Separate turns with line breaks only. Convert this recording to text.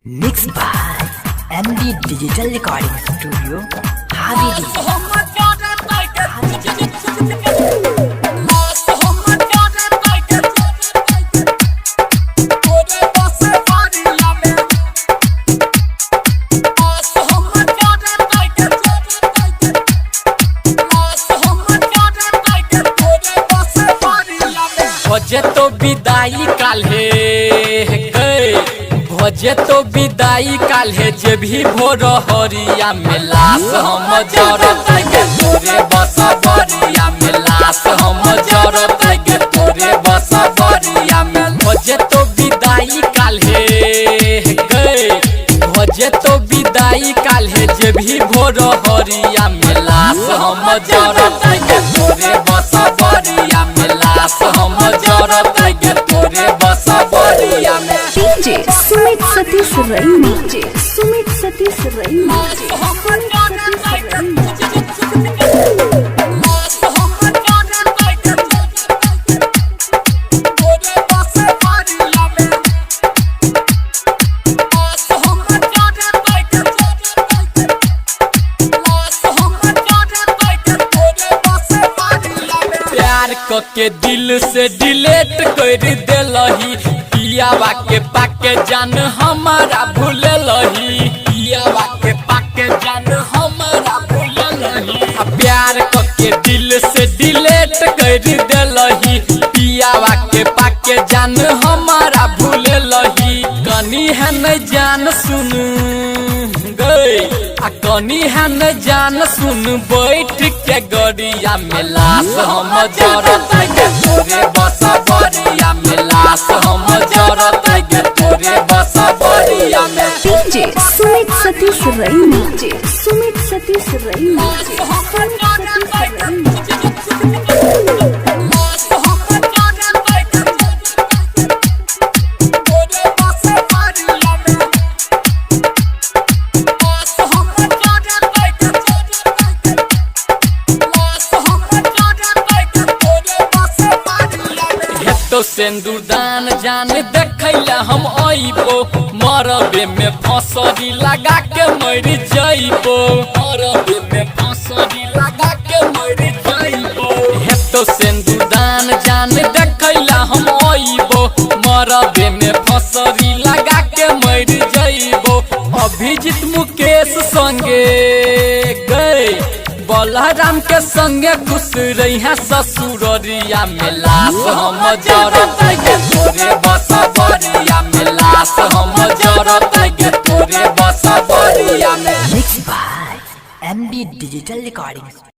Mixed by MD Digital Recording Studio, Haveri.
भजे तो विदाई काल्हे भजे तो विदाई काल्हे जे भी भोर हरिया में लाश हम जरत गे तोरे बसबरिया में लाश हम जरत गे तोरे बसबरिया में भजे तो विदाई काल्हे भजे तो विदाई काल्हे जे भी भोर हरिया में लाश हम जरत गे तोरे बसबरिया में लाश हम जरत गे तोरे बसबरिया में
DJ Sumit Satish Raini. DJ Sumit Satish Raini.
प्यार के दिल से डिलीट कर देलही पियावा के पाके जान हमारा भूललही पियावा के पाके जान हमारा भूललही प्यार के दिल से डिलीट कर देलही पियावा के पाके जान हमारा भूललही कनी है न जान सुन गई कनी है न जान सुन बैठ के गड़िया में लाश हम जरत गे तोरे बसबरिया में लाश हम जरत गे तोरे बसबरिया में
DJ Sumit Satish Raini. DJ Sumit Satish Raini.
तो सिंदूरदान जान देखैला हम आइबो मरबे में फसरी लगा के मर जाइबो मरबे में फसरी लगा के मर जाइबो हे तो सिंदूरदान जान देखैला हम आइबो मरबे में फसरी लगा के मर जाइबो अभिजीत मुकेश संगे गए बलराम के संगे खुश रही है ससुररिया में लाश हम जरत गे तोरे बसबरिया में लाश हम जरत गे तोरे बसबरिया में
Mixed by MD Digital Recording Studio.